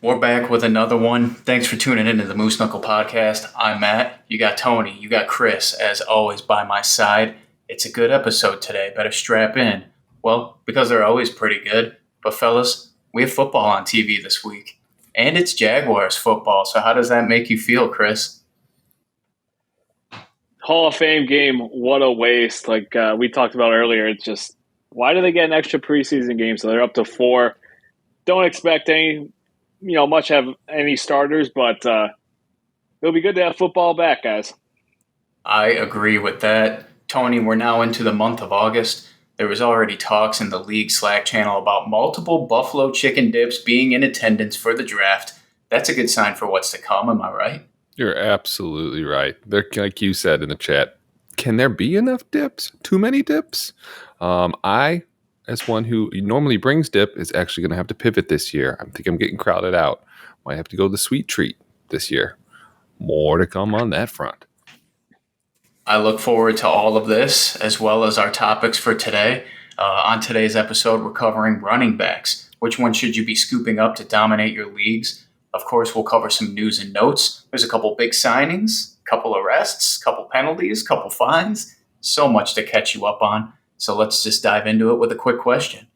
We're back with another one. Thanks for tuning into the Moose Knuckle podcast. I'm Matt. You got Tony. You got Chris, as always, by my side. It's a good episode today. Better strap in. Well, because they're always pretty good. But, fellas, we have football on TV this week. And it's Jaguars football. So, how does that make you feel, Chris? Hall of Fame game, what a waste. Like we talked about earlier, it's just, why do they get an extra preseason game? So they're up to 4. Don't expect much have any starters, but it'll be good to have football back, guys. I agree with that. Tony, we're now into the month of August. There was already talks in the league Slack channel about multiple Buffalo chicken dips being in attendance for the draft. That's a good sign for what's to come, am I right? You're absolutely right. There, like you said in the chat, can there be enough dips? Too many dips? I, as one who normally brings dip, is actually going to have to pivot this year. I think I'm getting crowded out. Might have to go the sweet treat this year. More to come on that front. I look forward to all of this, as well as our topics for today. On today's episode, we're covering running backs. Which one should you be scooping up to dominate your leagues? Of course, we'll cover some news and notes. There's a couple big signings, couple arrests, couple penalties, couple fines. So much to catch you up on. So let's just dive into it with a quick question.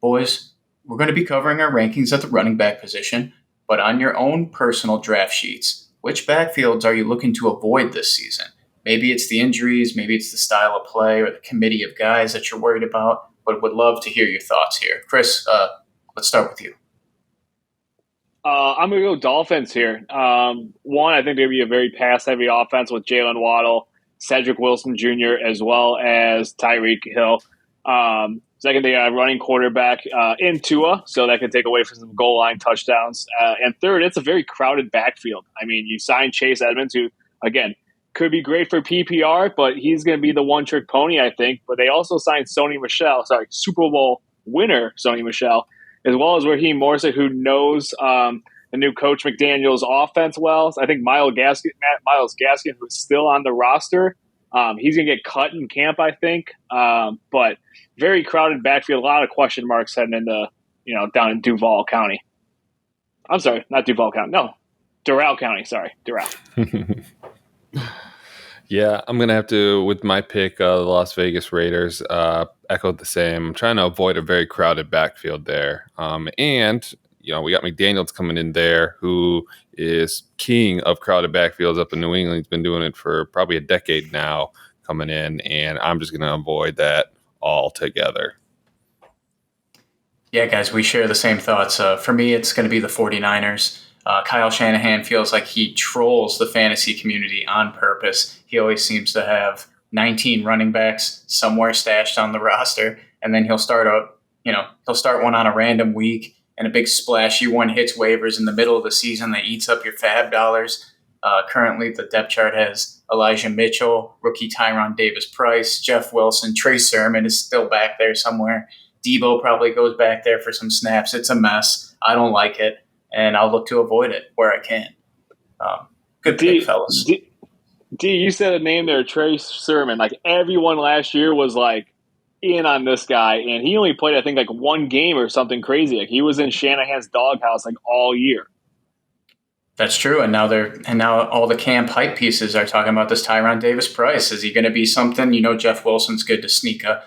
Boys, we're going to be covering our rankings at the running back position, but on your own personal draft sheets, which backfields are you looking to avoid this season? Maybe it's the injuries, maybe it's the style of play or the committee of guys that you're worried about, but would love to hear your thoughts here. Chris, let's start with you. I'm going to go Dolphins here. One, I think they're going to be a very pass-heavy offense with Jalen Waddle, Cedric Wilson Jr., as well as Tyreek Hill. Second, they got a running quarterback in Tua, so that could take away from some goal line touchdowns. And third, it's a very crowded backfield. I mean, you signed Chase Edmonds, who, again, could be great for PPR, but he's going to be the one-trick pony, I think. But they also signed Super Bowl winner Sony Michel, as well as Raheem Morrison, who knows the new coach McDaniel's offense well. So I think Miles Gaskin, who's still on the roster, he's going to get cut in camp, I think. But very crowded backfield, a lot of question marks heading into, down in Duval County. I'm sorry, not Duval County. No, Doral County. Sorry, Doral. Yeah, I'm going to have to, with my pick, the Las Vegas Raiders, echo the same. I'm trying to avoid a very crowded backfield there. And we got McDaniels coming in there, who is king of crowded backfields up in New England. He's been doing it for probably a decade now coming in, and I'm just going to avoid that altogether. Yeah, guys, we share the same thoughts. For me, it's going to be the 49ers. Kyle Shanahan feels like he trolls the fantasy community on purpose. He always seems to have 19 running backs somewhere stashed on the roster, and then he'll start one on a random week, and a big splashy one hits waivers in the middle of the season that eats up your fab dollars. Currently, the depth chart has Elijah Mitchell, rookie Tyron Davis-Price, Jeff Wilson, Trey Sermon is still back there somewhere. Debo probably goes back there for some snaps. It's a mess. I don't like it, and I'll look to avoid it where I can. Good pick, fellas. D, you said a name there, Trey Sermon. Like, everyone last year was like in on this guy, and he only played, I think, like one game or something crazy. Like, he was in Shanahan's doghouse like all year. That's true, and now all the camp hype pieces are talking about this Tyron Davis-Price. Is he going to be something? Jeff Wilson's good to sneak a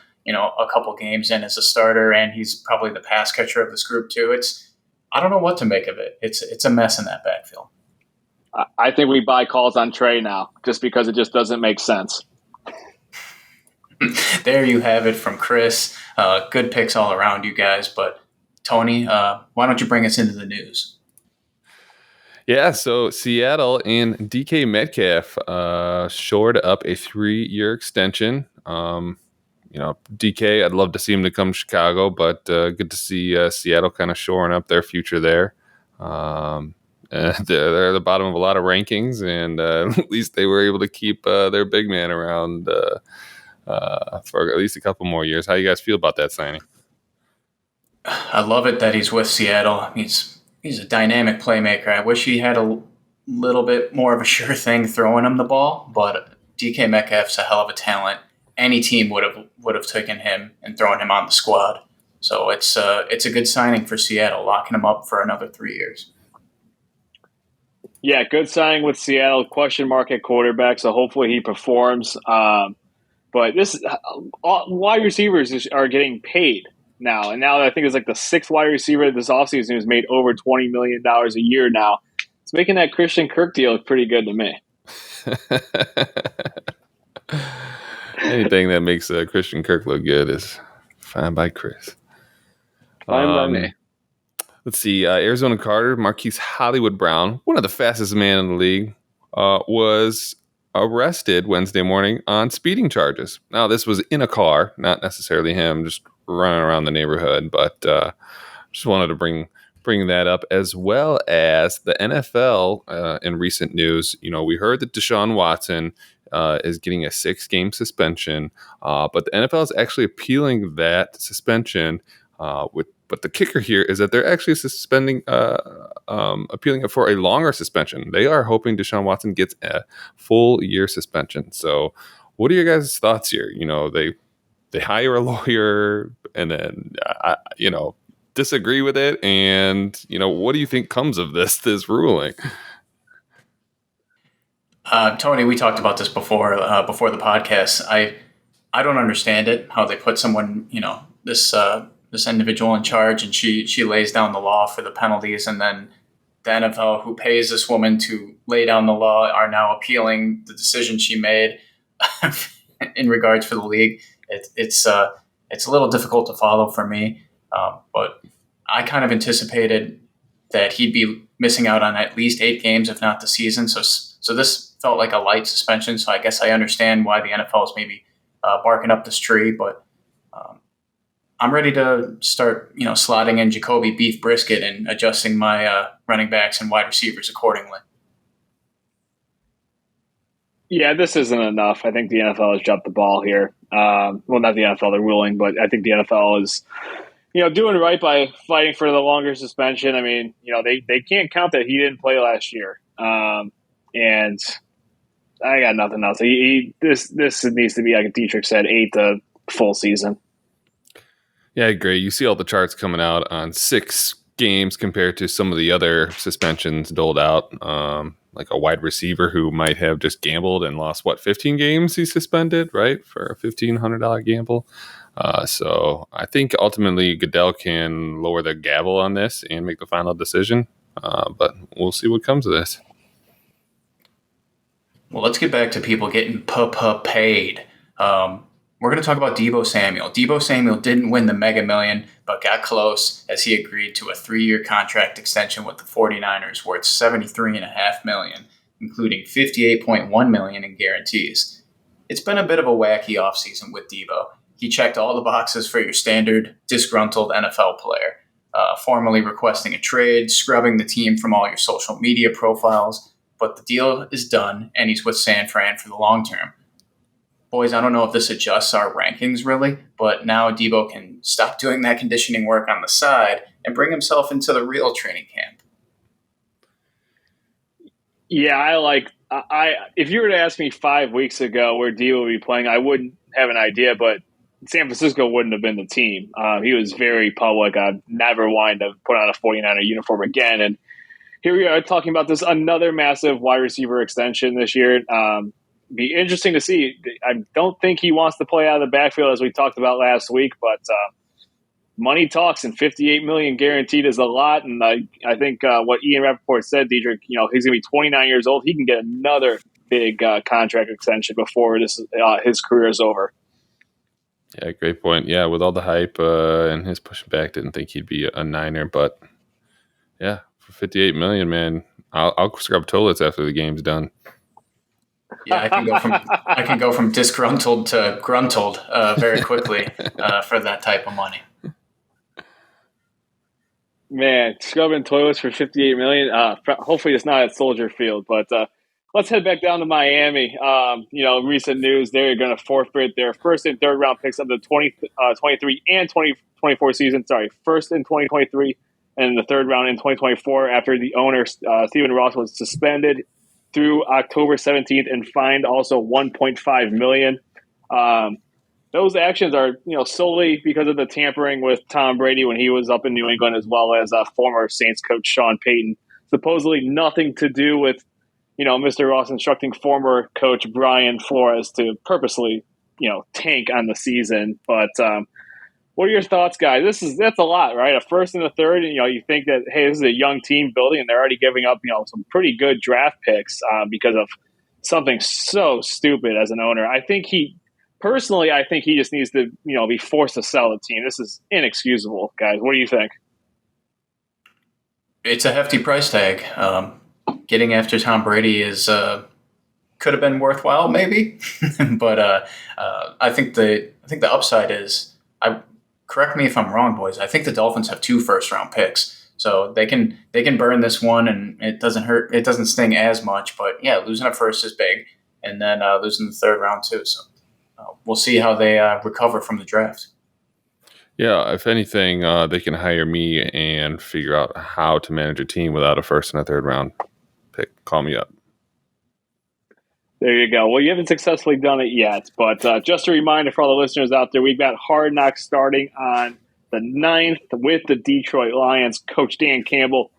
couple games in as a starter, and he's probably the pass catcher of this group too. I don't know what to make of it. It's a mess in that backfield. I think we buy calls on Trey now, just because it just doesn't make sense. There you have it from Chris. Good picks all around, you guys. But Tony, why don't you bring us into the news? Yeah, so Seattle and DK Metcalf shored up a 3-year extension. DK, I'd love to see him to come to Chicago, but good to see Seattle kind of shoring up their future there. They're at the bottom of a lot of rankings, and at least they were able to keep their big man around for at least a couple more years. How you guys feel about that signing? I love it that he's with Seattle. He's a dynamic playmaker. I wish he had a little bit more of a sure thing throwing him the ball, but DK Metcalf's a hell of a talent. Any team would have taken him and thrown him on the squad. So it's a good signing for Seattle, locking him up for another 3 years. Yeah, good signing with Seattle. Question mark at quarterback, so hopefully he performs. But this wide receivers are getting paid now, and now I think it's like the sixth wide receiver this offseason who's made over $20 million a year now. It's making that Christian Kirk deal look pretty good to me. Anything that makes Christian Kirk look good is fine by Chris. Fine by me. Let's see. Arizona Carter, Marquise Hollywood Brown, one of the fastest men in the league, was arrested Wednesday morning on speeding charges. Now, this was in a car, not necessarily him just running around the neighborhood, but just wanted to bring that up, as well as the NFL in recent news. We heard that Deshaun Watson is getting a 6-game suspension, but the NFL is actually appealing that suspension But the kicker here is that they're actually appealing it for a longer suspension. They are hoping Deshaun Watson gets a full year suspension. So, what are your guys' thoughts here? They hire a lawyer and then disagree with it, and what do you think comes of this ruling? Tony, we talked about this before the podcast. I don't understand it, how they put someone, this individual in charge, and she lays down the law for the penalties, and then the NFL, who pays this woman to lay down the law, are now appealing the decision she made in regards for the league. It's a little difficult to follow for me, but I kind of anticipated that he'd be missing out on at least 8 games, if not the season. So this felt like a light suspension. So I guess I understand why the NFL is maybe barking up this tree, but I'm ready to start, slotting in Jacoby beef brisket and adjusting my running backs and wide receivers accordingly. Yeah, this isn't enough. I think the NFL has jumped the ball here. Well, not the NFL, they're ruling, but I think the NFL is, doing right by fighting for the longer suspension. I mean, they can't count that he didn't play last year. And I got nothing else. This needs to be, like Dietrich said, 8 the full season. Yeah, great. You see all the charts coming out on 6 games compared to some of the other suspensions doled out. Like a wide receiver who might have just gambled and lost 15 games he's suspended, right, for a $1,500 gamble. So I think ultimately Goodell can lower the gavel on this and make the final decision. But we'll see what comes of this. Well, let's get back to people getting paid. We're going to talk about Deebo Samuel. Deebo Samuel didn't win the Mega Million, but got close as he agreed to a 3-year contract extension with the 49ers worth $73.5 million, including $58.1 million in guarantees. It's been a bit of a wacky offseason with Deebo. He checked all the boxes for your standard disgruntled NFL player, formally requesting a trade, scrubbing the team from all your social media profiles, but the deal is done, and he's with San Fran for the long term. Boys, I don't know if this adjusts our rankings really, but now Deebo can stop doing that conditioning work on the side and bring himself into the real training camp. Yeah, if you were to ask me 5 weeks ago where Deebo would be playing, I wouldn't have an idea, but San Francisco wouldn't have been the team. He was very public. I'd never wanted to put on a 49er uniform again. And here we are talking about this another massive wide receiver extension this year. Be interesting to see. I don't think he wants to play out of the backfield as we talked about last week, but money talks, and $58 million guaranteed is a lot. And I think what Ian Rappaport said, Dietrich, he's going to be 29 years old. He can get another big contract extension before his career is over. Yeah, great point. Yeah, with all the hype and his pushing back, didn't think he'd be a Niner, but yeah, for $58 million, man, I'll scrub toilets after the game's done. Yeah, I can go from disgruntled to gruntled very quickly for that type of money. Man, scrubbing toilets for $58 million. Hopefully it's not at Soldier Field, but let's head back down to Miami. Recent news, they're going to forfeit their first and third round picks of the 2023 and 2024 season. Sorry, first in 2023 and the third round in 2024 after the owner, Stephen Ross, was suspended through October 17th and fined also $1.5 million. Those actions are, solely because of the tampering with Tom Brady when he was up in New England, as well as former Saints coach Sean Payton. supposedly nothing to do with, Mr. Ross instructing former coach Brian Flores to purposely, tank on the season. But what are your thoughts, guys? That's a lot, right? A first and a third, and you think that, hey, this is a young team building, and they're already giving up, some pretty good draft picks because of something so stupid as an owner. I think he just needs to, be forced to sell the team. This is inexcusable, guys. What do you think? It's a hefty price tag. Getting after Tom Brady is could have been worthwhile, maybe, but I think the upside is. Correct me if I'm wrong, boys. I think the Dolphins have 2 first-round picks, so they can burn this one, and it doesn't hurt. It doesn't sting as much, but yeah, losing a first is big, and then losing the third round too. So we'll see how they recover from the draft. Yeah, if anything, they can hire me and figure out how to manage a team without a first and a third round pick. Call me up. There you go. Well, you haven't successfully done it yet, but just a reminder for all the listeners out there, we've got Hard Knocks starting on the 9th with the Detroit Lions. Coach Dan Campbell,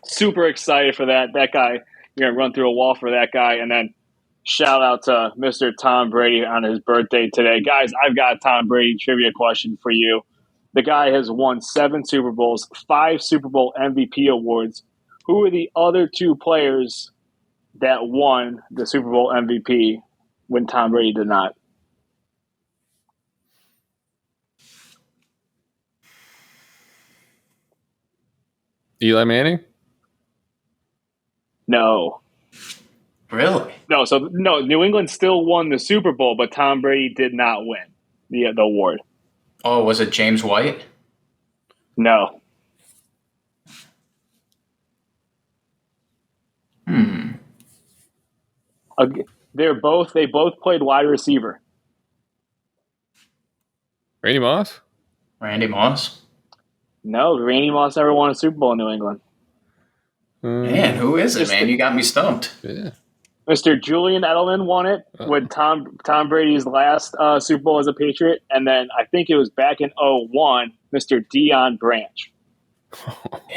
super excited for that. That guy, you're going to run through a wall for that guy. And then shout out to Mr. Tom Brady on his birthday today. Guys, I've got a Tom Brady trivia question for you. The guy has won 7 Super Bowls, 5 Super Bowl MVP awards. Who are the other 2 players that won the Super Bowl MVP when Tom Brady did not? Eli Manning? No. Really? No, New England still won the Super Bowl, but Tom Brady did not win the award. Oh, was it James White? No. They both played wide receiver. Randy Moss? Randy Moss? No, Randy Moss never won a Super Bowl in New England. Man, who is it, man? You got me stumped. Yeah. Mr. Julian Edelman won it with Tom Brady's last Super Bowl as a Patriot, and then I think it was back in 2001, Mr. Deion Branch.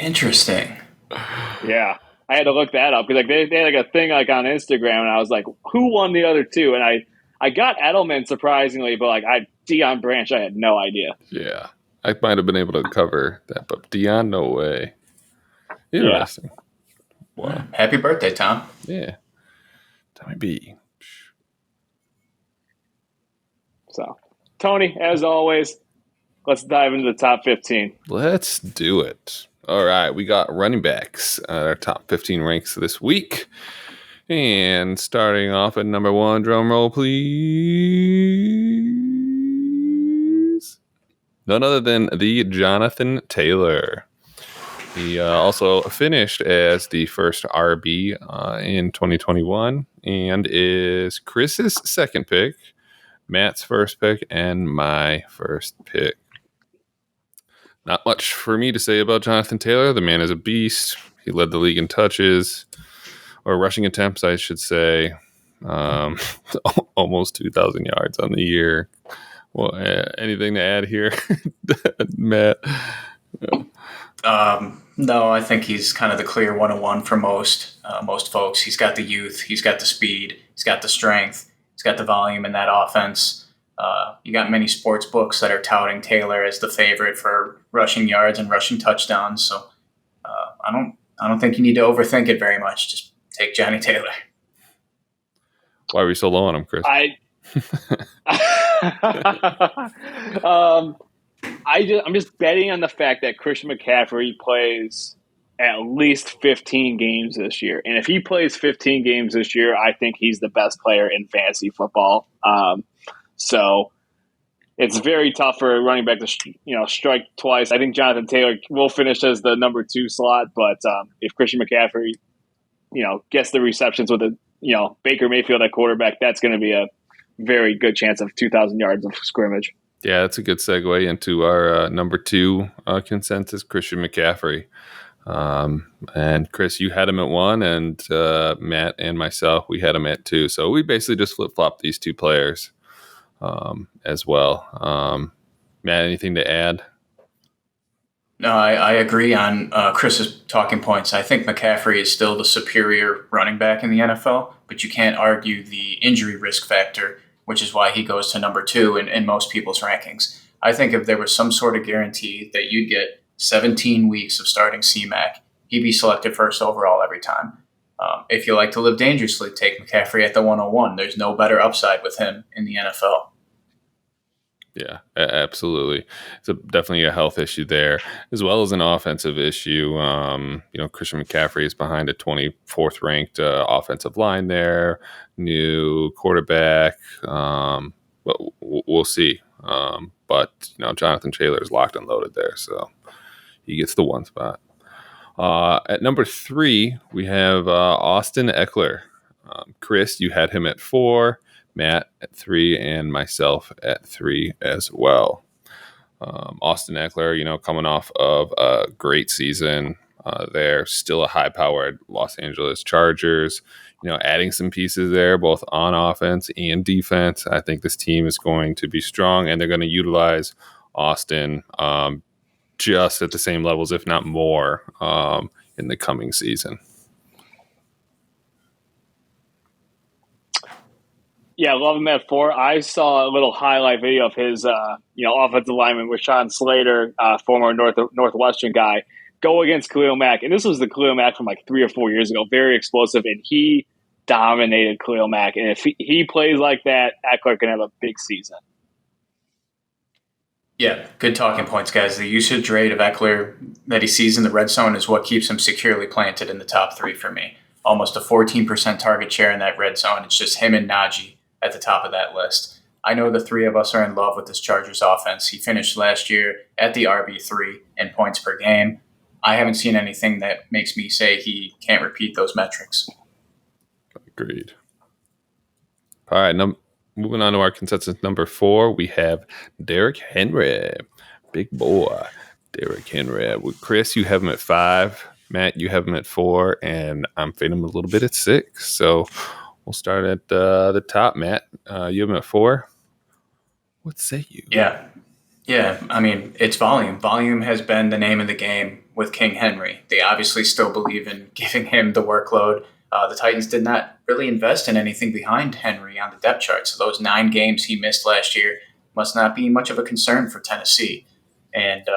Interesting. Yeah. I had to look that up because they had a thing on Instagram, and I was like, who won the other 2? And I got Edelman surprisingly, but Deion Branch, I had no idea. Yeah, I might have been able to cover that, but Deion, no way. Interesting. Yeah. Wow. Happy birthday, Tom. Yeah. Tommy B. So, Tony, as always, let's dive into the top 15. Let's do it. All right, we got running backs, our top 15 ranks this week. And starting off at number 1, drum roll, please. None other than the Jonathan Taylor. He also finished as the first RB in 2021 and is Chris's second pick, Matt's first pick, and my first pick. Not much for me to say about Jonathan Taylor. The man is a beast. He led the league in touches, or rushing attempts, I should say. Almost 2,000 yards on the year. Well, anything to add here, Matt? No, I think he's kind of the clear 101 for most folks. He's got the youth, he's got the speed, he's got the strength, he's got the volume in that offense. You got many sports books that are touting Taylor as the favorite for rushing yards and rushing touchdowns. So I don't think you need to overthink it very much. Just take Johnny Taylor. Why are we so low on him, Chris? I'm just betting on the fact that Christian McCaffrey plays at least 15 games this year. And if he plays 15 games this year, I think he's the best player in fantasy football. So it's very tough for a running back to strike twice. I think Jonathan Taylor will finish as the number 2 slot, but if Christian McCaffrey gets the receptions with Baker Mayfield at quarterback, that's going to be a very good chance of 2,000 yards of scrimmage. Yeah, that's a good segue into our number 2 consensus, Christian McCaffrey. And Chris, you had him at 1, and Matt and myself, we had him at 2. So we basically just flip-flopped these 2 players as well. Matt, anything to add? No, I agree on Chris's talking points. I think McCaffrey is still the superior running back in the NFL, but you can't argue the injury risk factor, which is why he goes to number two in most people's rankings. I think if there was some sort of guarantee that you'd get 17 weeks of starting CMAC, he'd be selected first overall every time. If you like to live dangerously, take McCaffrey at the 101. There's no better upside with him in the NFL. Yeah, absolutely. It's definitely a health issue there, as well as an offensive issue. Christian McCaffrey is behind a 24th ranked offensive line there, new quarterback. But we'll see. But Jonathan Taylor is locked and loaded there, so he gets the one spot. At number 3, we have Austin Eckler. Chris, you had him at 4. Matt at 3, and myself at 3 as well. Austin Eckler, coming off of a great season. They're still a high-powered Los Angeles Chargers. Adding some pieces there, both on offense and defense. I think this team is going to be strong, and they're going to utilize Austin just at the same levels, if not more, in the coming season. Yeah, love him at 4. I saw a little highlight video of his, offensive lineman Rashawn Slater, former Northwestern guy, go against Khalil Mack. And this was the Khalil Mack from like 3 or 4 years ago, very explosive. And he dominated Khalil Mack. And if he plays like that, Eckler can have a big season. Yeah, good talking points, guys. The usage rate of Eckler that he sees in the red zone is what keeps him securely planted in the top 3 for me. Almost a 14% target share in that red zone. It's just him and Najee at the top of that list. I know the 3 of us are in love with this Chargers offense. He finished last year at the RB3 in points per game. I haven't seen anything that makes me say he can't repeat those metrics. Agreed. All right, moving on to our consensus number 4, we have Derrick Henry. Big boy, Derrick Henry. With Chris, you have him at 5. Matt, you have him at 4, and I'm fading him a little bit at 6. So we'll start at the top. Matt, you have him at 4. What say you? Yeah. I mean, it's volume. Volume has been the name of the game with King Henry. They obviously still believe in giving him the workload. The Titans did not really invest in anything behind Henry on the depth chart. So those 9 games he missed last year must not be much of a concern for Tennessee. And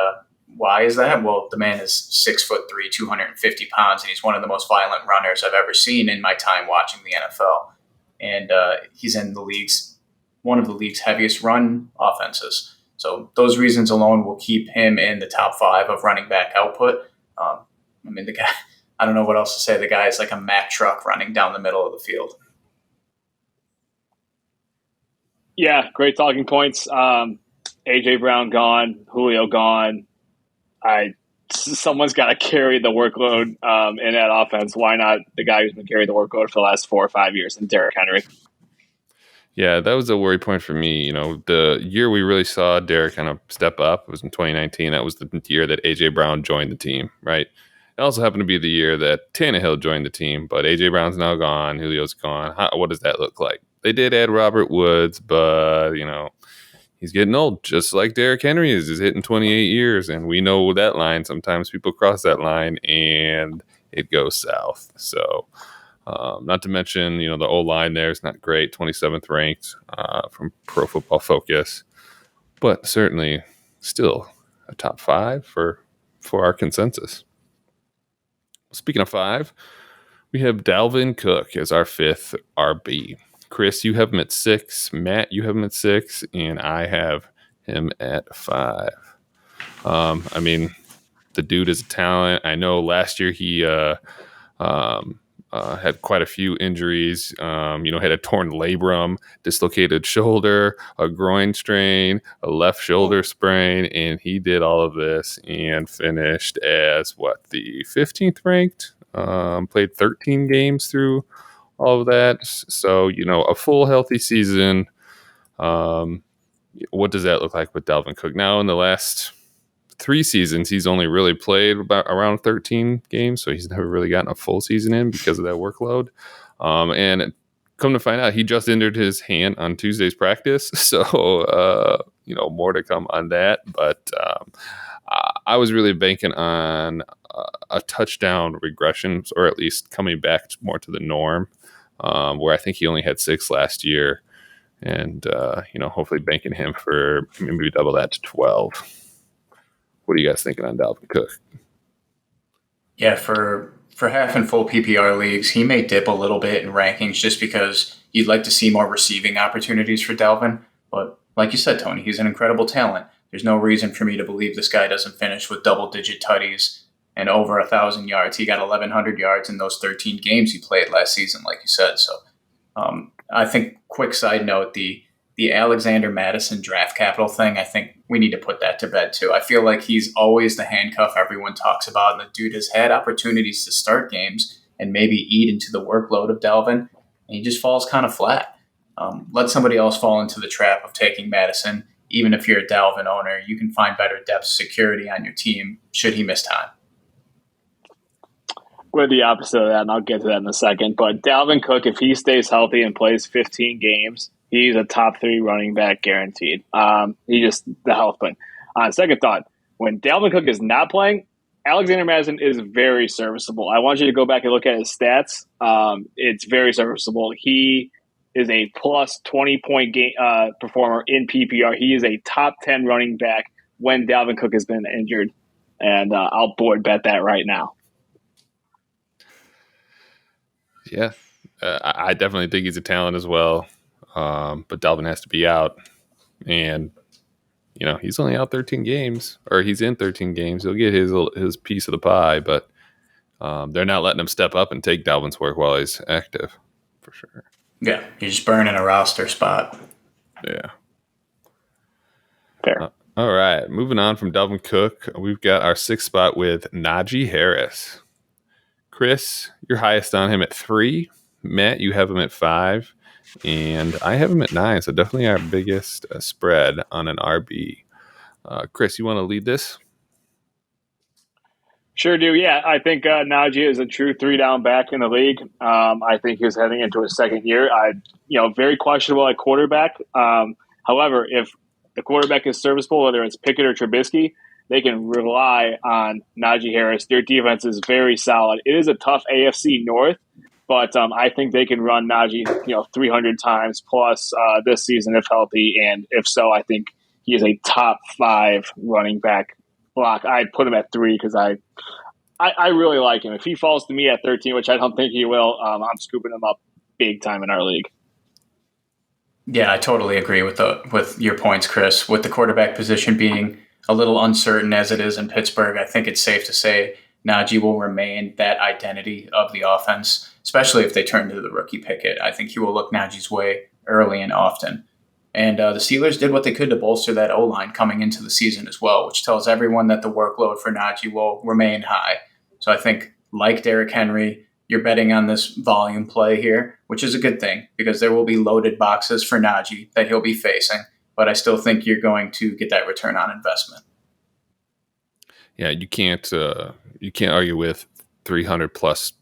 why is that? Well, the man is 6'3", 250 pounds, and he's one of the most violent runners I've ever seen in my time watching the NFL. And he's in one of the league's heaviest run offenses. So those reasons alone will keep him in the top 5 of running back output. The guy, I don't know what else to say. The guy is like a Mack truck running down the middle of the field. Yeah, great talking points. A.J. Brown gone, Julio gone. Someone's got to carry the workload in that offense. Why not the guy who's been carrying the workload for the last 4 or 5 years, and Derrick Henry? Yeah, that was a worry point for me. The year we really saw Derrick kind of step up was in 2019. That was the year that A.J. Brown joined the team, right? It also happened to be the year that Tannehill joined the team, but A.J. Brown's now gone. Julio's gone. What does that look like? They did add Robert Woods, but, he's getting old, just like Derrick Henry is. He's hitting 28 years, and we know that line. Sometimes people cross that line, and it goes south. So, not to mention, the O-line there is not great, 27th ranked from Pro Football Focus, but certainly still a top 5 for our consensus. Speaking of 5, we have Dalvin Cook as our 5th RB. Chris, you have him at 6. Matt, you have him at 6, and I have him at 5. The dude is a talent. I know last year he had quite a few injuries. Had a torn labrum, dislocated shoulder, a groin strain, a left shoulder sprain, and he did all of this and finished as the 15th ranked. Played 13 games through all of that. So, a full healthy season. What does that look like with Dalvin Cook? Now, in the last 3 seasons, he's only really played around 13 games, so he's never really gotten a full season in because of that workload. And come to find out, he just injured his hand on Tuesday's practice, so more to come on that. But I was really banking on a touchdown regression, or at least coming back more to the norm, where I think he only had 6 last year. And, hopefully banking him for maybe double that to 12. What are you guys thinking on Dalvin Cook? Yeah, for half and full PPR leagues, he may dip a little bit in rankings just because you'd like to see more receiving opportunities for Dalvin. But like you said, Tony, he's an incredible talent. There's no reason for me to believe this guy doesn't finish with double-digit tutties and over 1,000 yards. He got 1,100 yards in those 13 games he played last season, like you said. So I think, quick side note, the Alexander Madison draft capital thing, I think we need to put that to bed too. I feel like he's always the handcuff everyone talks about, and the dude has had opportunities to start games and maybe eat into the workload of Dalvin, and he just falls kind of flat. Let somebody else fall into the trap of taking Madison. Even if you're a Dalvin owner, you can find better depth security on your team should he miss time. We're the opposite of that, and I'll get to that in a second. But Dalvin Cook, if he stays healthy and plays 15 games, he's a top 3 running back guaranteed. He just the health thing. On second thought, when Dalvin Cook is not playing, Alexander Madison is very serviceable. I want you to go back and look at his stats. It's very serviceable. He is a plus 20-point game performer in PPR. He is a top 10 running back when Dalvin Cook has been injured, and I'll board bet that right now. Yeah, I definitely think he's a talent as well. But Dalvin has to be out. And, he's only out 13 games, or he's in 13 games. He'll get his piece of the pie, but they're not letting him step up and take Dalvin's work while he's active, for sure. Yeah, he's just burning a roster spot. Yeah. Fair. All right, moving on from Dalvin Cook, we've got our 6th spot with Najee Harris. Chris, you're highest on him at 3. Matt, you have him at 5. And I have him at 9, so definitely our biggest spread on an RB. Chris, you want to lead this? Sure do. Yeah, I think Najee is a true 3-down back in the league. I think he's heading into his second year. Very questionable at quarterback. However, if the quarterback is serviceable, whether it's Pickett or Trubisky, they can rely on Najee Harris. Their defense is very solid. It is a tough AFC North, but I think they can run Najee, 300 times plus this season if healthy. And if so, I think he is a top 5 running back block. I'd put him at 3 because I really like him. If he falls to me at 13, which I don't think he will, I'm scooping him up big time in our league. Yeah, I totally agree with your points, Chris. With the quarterback position being a little uncertain as it is in Pittsburgh, I think it's safe to say Najee will remain that identity of the offense, especially if they turn to the rookie Pickett. I think he will look Najee's way early and often. And the Steelers did what they could to bolster that O-line coming into the season as well, which tells everyone that the workload for Najee will remain high. So I think, like Derrick Henry, you're betting on this volume play here, which is a good thing because there will be loaded boxes for Najee that he'll be facing. But I still think you're going to get that return on investment. Yeah, you can't argue with 300 plus,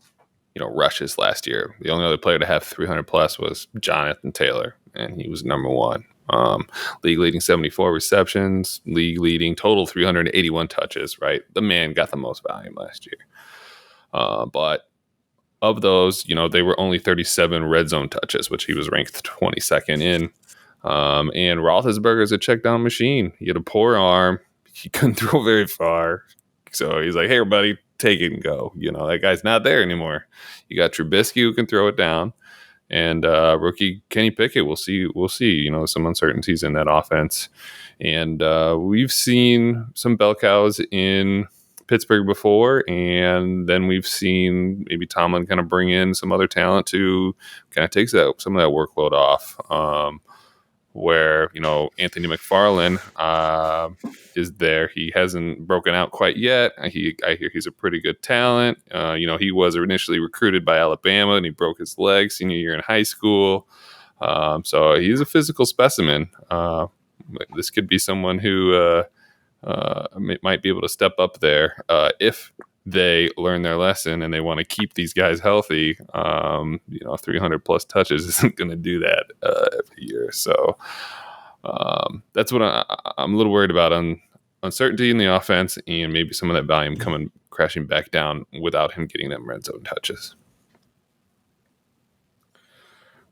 rushes last year. The only other player to have 300 plus was Jonathan Taylor, and he was number 1. League leading 74 receptions, league leading total 381 touches. Right, the man got the most volume last year. But of those, they were only 37 red zone touches, which he was ranked 22nd in. And Roethlisberger's a check down machine. He had a poor arm. He couldn't throw very far. So he's like, hey, everybody, take it and go. That guy's not there anymore. You got Trubisky who can throw it down. And rookie Kenny Pickett, we'll see, some uncertainties in that offense. And we've seen some bell cows in Pittsburgh before, and then we've seen maybe Tomlin kind of bring in some other talent to kind of take some of that workload off. Where Anthony McFarlane is there. He hasn't broken out quite yet. I hear he's a pretty good talent. He was initially recruited by Alabama, and he broke his leg senior year in high school. So he's a physical specimen. This could be someone who might be able to step up there if they learn their lesson and they want to keep these guys healthy. 300 plus touches isn't going to do that every year. So that's what I'm a little worried about on uncertainty in the offense and maybe some of that volume coming crashing back down without him getting them red zone touches.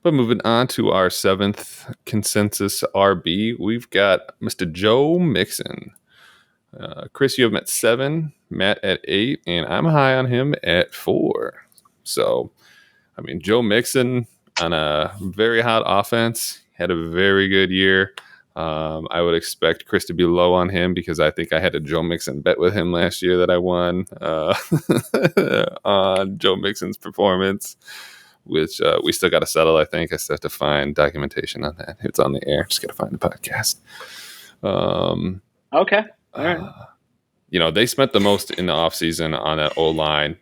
But moving on to our 7th consensus RB, we've got Mr. Joe Mixon. Chris, you have him at 7, Matt at 8, and I'm high on him at 4. So, I mean, Joe Mixon on a very hot offense had a very good year. I would expect Chris to be low on him because I think I had a Joe Mixon bet with him last year that I won on Joe Mixon's performance, which we still got to settle, I think. I still have to find documentation on that. It's on the air. Just got to find the podcast. Okay. All right. They spent the most in the offseason on that O-line.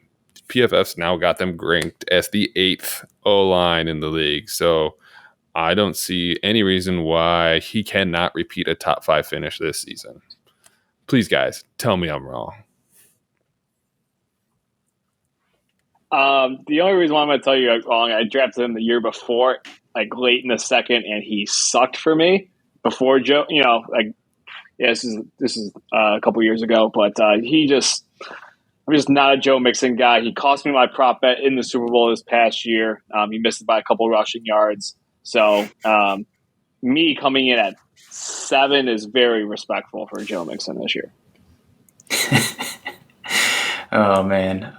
PFF's now got them ranked as the 8th O-line in the league. So I don't see any reason why he cannot repeat a top 5 finish this season. Please, guys, tell me I'm wrong. The only reason why I'm going to tell you I'm wrong, I drafted him the year before, like late in the second, and he sucked for me before Joe. This is a couple years ago, but I'm just not a Joe Mixon guy. He cost me my prop bet in the Super Bowl this past year. He missed it by a couple rushing yards. So me coming in at 7 is very respectful for Joe Mixon this year. Oh man.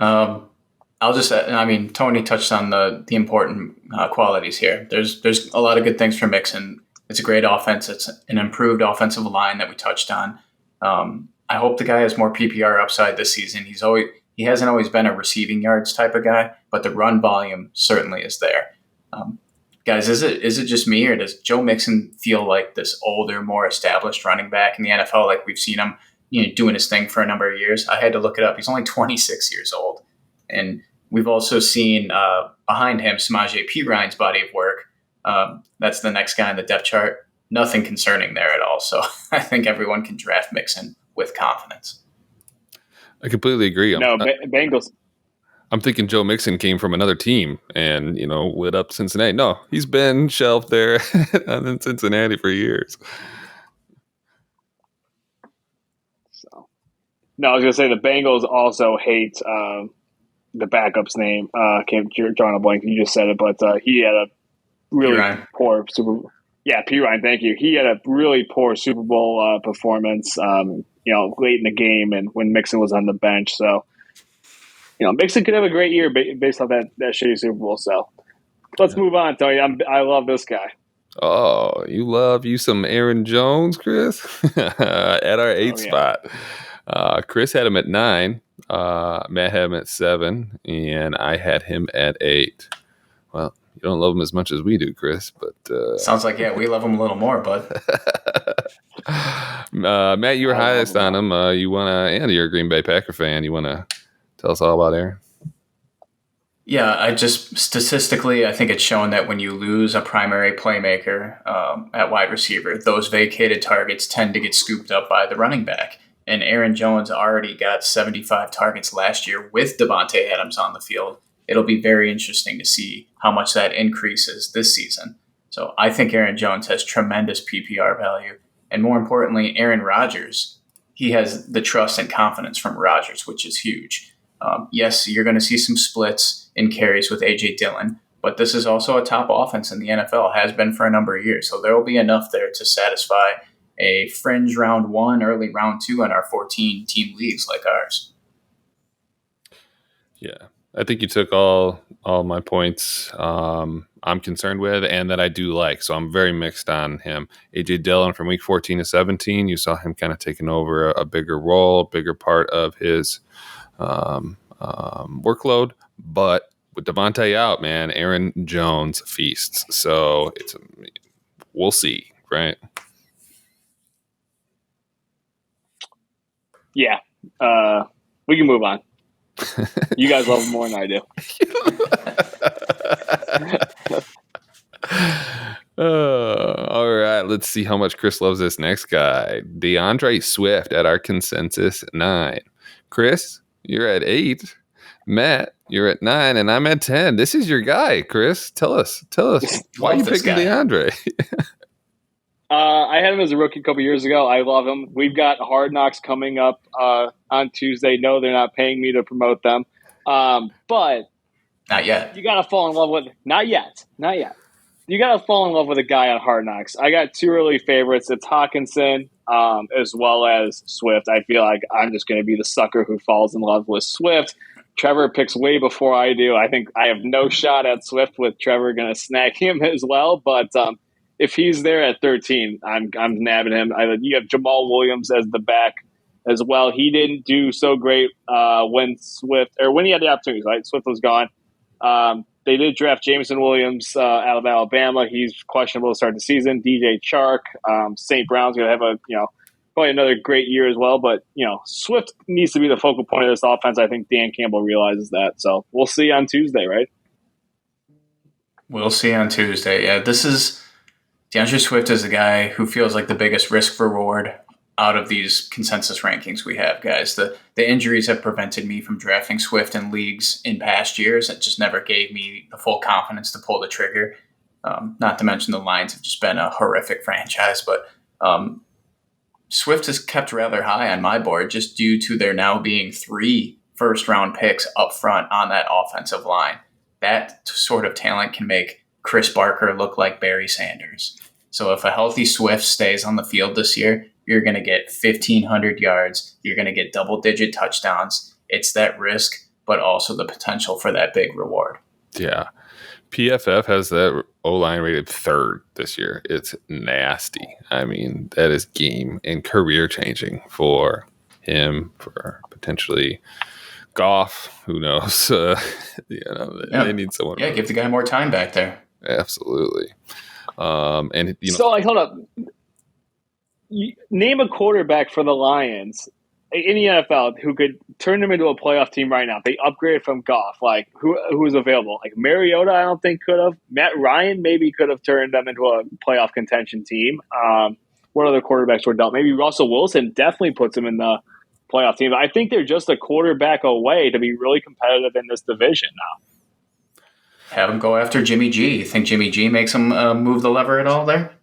Tony touched on the important qualities here. There's a lot of good things for Mixon. It's a great offense. It's an improved offensive line that we touched on. I hope the guy has more PPR upside this season. He hasn't always been a receiving yards type of guy, but the run volume certainly is there. Guys, is it just me, or does Joe Mixon feel like this older, more established running back in the NFL? Like we've seen him, doing his thing for a number of years. I had to look it up. He's only 26 years old, and we've also seen behind him Samaje Perine's body of work. That's the next guy on the depth chart. Nothing concerning there at all. So I think everyone can draft Mixon with confidence. I completely agree. Bengals. I'm thinking Joe Mixon came from another team and, lit up Cincinnati. No, he's been shelved there in Cincinnati for years. So, no, I was going to say the Bengals also hate the backup's name. Can't drawing a blank. You just said it, but he had a really poor Super Bowl. Yeah, Pirine, thank you. He had a really poor Super Bowl performance, late in the game and when Mixon was on the bench. So, Mixon could have a great year based on that shitty Super Bowl. So let's move on, Tony. I love this guy. Oh, you love you some Aaron Jones, Chris? At our 8th spot. Chris had him at 9. Matt had him at 7. And I had him at 8. Well, you don't love him as much as we do, Chris, but sounds like we love him a little more, bud. Matt, you were highest on him. And you're a Green Bay Packer fan. You wanna tell us all about Aaron? Yeah, statistically, I think it's shown that when you lose a primary playmaker at wide receiver, those vacated targets tend to get scooped up by the running back. And Aaron Jones already got 75 targets last year with Devontae Adams on the field. It'll be very interesting to see how much that increases this season. So I think Aaron Jones has tremendous PPR value. And more importantly, Aaron Rodgers, he has the trust and confidence from Rodgers, which is huge. Yes, you're going to see some splits in carries with A.J. Dillon, but this is also a top offense in the NFL, has been for a number of years. So there will be enough there to satisfy a fringe round 1, early round 2 in our 14-team leagues like ours. Yeah. I think you took all my points I'm concerned with and that I do like. So I'm very mixed on him. A.J. Dillon from week 14 to 17, you saw him kind of taking over a bigger role, bigger part of his workload. But with Devontae out, man, Aaron Jones feasts. So we'll see, right? Yeah. We can move on. You guys love him more than I do. All right. Let's see how much Chris loves this next guy. DeAndre Swift at our consensus 9. Chris, you're at 8. Matt, you're at 9, and I'm at 10. This is your guy, Chris. Tell us why are you picking DeAndre? I had him as a rookie a couple years ago. I love him. We've got Hard Knocks coming up on Tuesday. No, they're not paying me to promote them. But Not yet. you got to fall in love with – not yet. You got to fall in love with a guy on Hard Knocks. I got two early favorites. It's Hawkinson as well as Swift. I feel like I'm just going to be the sucker who falls in love with Swift. Trevor picks way before I do. I think I have no shot at Swift with Trevor going to snag him as well. But if he's there at 13, I'm nabbing him. You have Jamal Williams as the back as well. He didn't do so great when he had the opportunities, right? Swift was gone. They did draft Jameson Williams out of Alabama. He's questionable to start the season. DJ Chark, St. Brown's going to have probably another great year as well. But, Swift needs to be the focal point of this offense. I think Dan Campbell realizes that. So we'll see on Tuesday, right? We'll see on Tuesday. Yeah, DeAndre Swift is the guy who feels like the biggest risk reward out of these consensus rankings we have, guys. The injuries have prevented me from drafting Swift in leagues in past years. It just never gave me the full confidence to pull the trigger. Not to mention the Lions have just been a horrific franchise, but Swift is kept rather high on my board just due to there now being 3 first-round picks up front on that offensive line. That sort of talent can make Chris Barker look like Barry Sanders. So if a healthy Swift stays on the field this year, you're going to get 1,500 yards. You're going to get double-digit touchdowns. It's that risk, but also the potential for that big reward. Yeah. PFF has that O-line rated 3rd this year. It's nasty. I mean, that is game and career-changing for him, for potentially Goff. Who knows? They need someone. Yeah, give the guy more time back there. Absolutely. So, hold up. Name a quarterback for the Lions in the NFL who could turn them into a playoff team right now. They upgraded from Goff. Like, who is available? Like, Mariota, I don't think could have. Matt Ryan maybe could have turned them into a playoff contention team. What other quarterbacks were dealt? Maybe Russell Wilson definitely puts them in the playoff team. I think they're just a quarterback away to be really competitive in this division now. Have them go after Jimmy G. You think Jimmy G makes them move the lever at all there?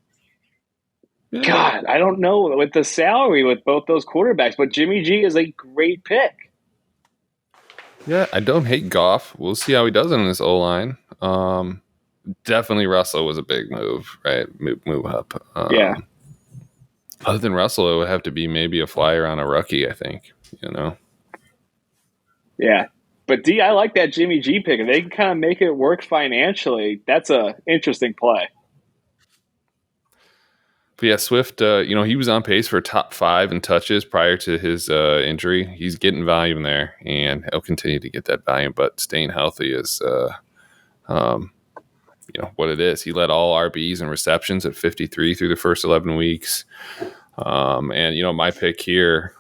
God, I don't know with the salary with both those quarterbacks, but Jimmy G is a great pick. Yeah, I don't hate Goff. We'll see how he does in this O-line. Definitely Russell was a big move, right? Move up. Yeah. Other than Russell, it would have to be maybe a flyer on a rookie, I think, Yeah. But I like that Jimmy G pick. If they can kind of make it work financially, that's a interesting play. But yeah, Swift, he was on pace for top 5 in touches prior to his injury. He's getting volume there, and he'll continue to get that volume. But staying healthy is, what it is. He led all RBs and receptions at 53 through the first 11 weeks. And my pick here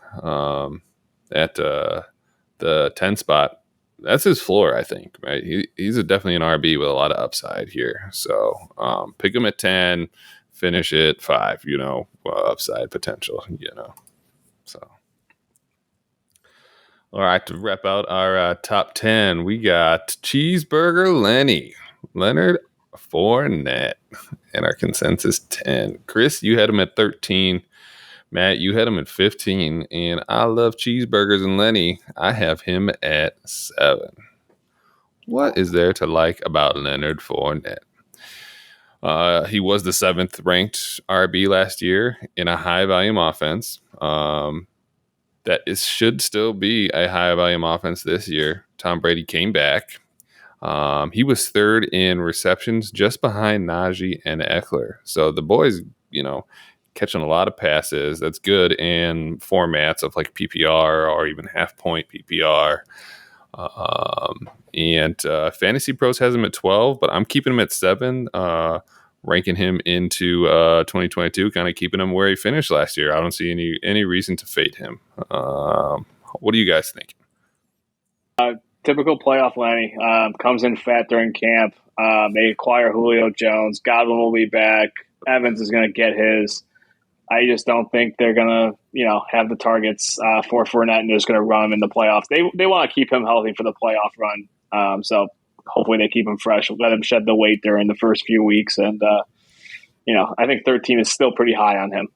at the 10 spot, that's his floor, I think. Right? He's definitely an RB with a lot of upside here. So pick him at 10. Finish it 5, upside potential, So, all right, to wrap out our top 10, we got Cheeseburger Leonard Fournette, and our consensus 10. Chris, you had him at 13. Matt, you had him at 15. And I love cheeseburgers and Lenny. I have him at 7. What is there to like about Leonard Fournette? He was the 7th ranked RB last year in a high volume offense. Should still be a high volume offense this year. Tom Brady came back. He was 3rd in receptions, just behind Najee and Eckler. So the boys, catching a lot of passes. That's good in formats of like PPR or even half point PPR. And Fantasy Pros has him at 12, but I'm keeping him at 7, ranking him into 2022, kind of keeping him where he finished last year. I don't see any reason to fade him. What do you guys think? Typical playoff Lenny. Comes in fat during camp. They acquire Julio Jones. Godwin will be back. Evans is going to get his. I just don't think they're going to, have the targets for Fournette and they're just going to run him in the playoffs. They want to keep him healthy for the playoff run. So hopefully they keep him fresh. Let him shed the weight during the first few weeks and, I think 13 is still pretty high on him.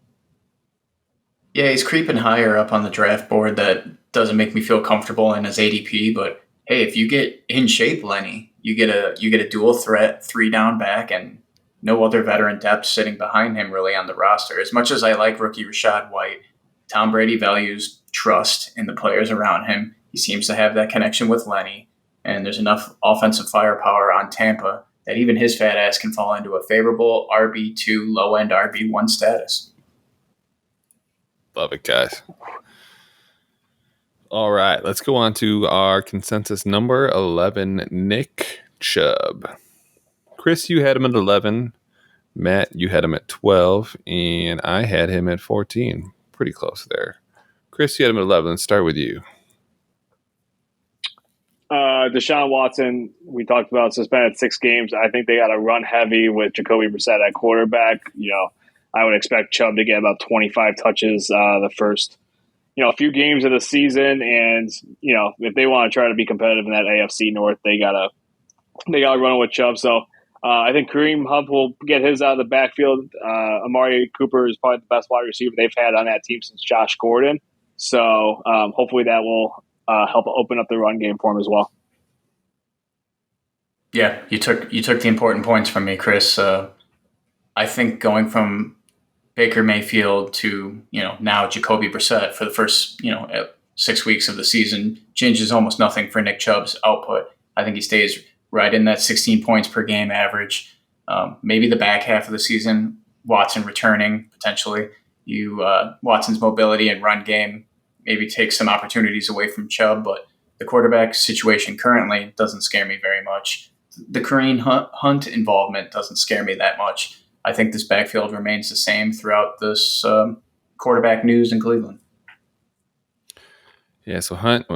Yeah, he's creeping higher up on the draft board. That doesn't make me feel comfortable in his ADP. But hey, if you get in shape, Lenny, you get a dual threat 3 down back and no other veteran depth sitting behind him really on the roster. As much as I like rookie Rashad White, Tom Brady values trust in the players around him. He seems to have that connection with Lenny, and there's enough offensive firepower on Tampa that even his fat ass can fall into a favorable RB2, low end RB1 status. Love it, guys. All right, let's go on to our consensus number 11, Nick Chubb. Chris, you had him at 11. Matt, you had him at 12. And I had him at 14. Pretty close there. Chris, you had him at 11. Let's start with you. Deshaun Watson, we talked about suspended 6 games. I think they got to run heavy with Jacoby Brissett at quarterback. I would expect Chubb to get about 25 touches the first few games of the season, and if they want to try to be competitive in that AFC North, they gotta run with Chubb. So I think Kareem Hunt will get his out of the backfield. Amari Cooper is probably the best wide receiver they've had on that team since Josh Gordon. So hopefully that will help open up the run game for him as well. Yeah, you took the important points from me, Chris. I think going from Baker Mayfield to now Jacoby Brissett for the first 6 weeks of the season changes almost nothing for Nick Chubb's output. I think he stays right in that 16 points per game average. Maybe the back half of the season, Watson returning potentially. Watson's mobility and run game maybe takes some opportunities away from Chubb, but the quarterback situation currently doesn't scare me very much. The Kareem Hunt involvement doesn't scare me that much. I think this backfield remains the same throughout this quarterback news in Cleveland. Yeah, so Hunt,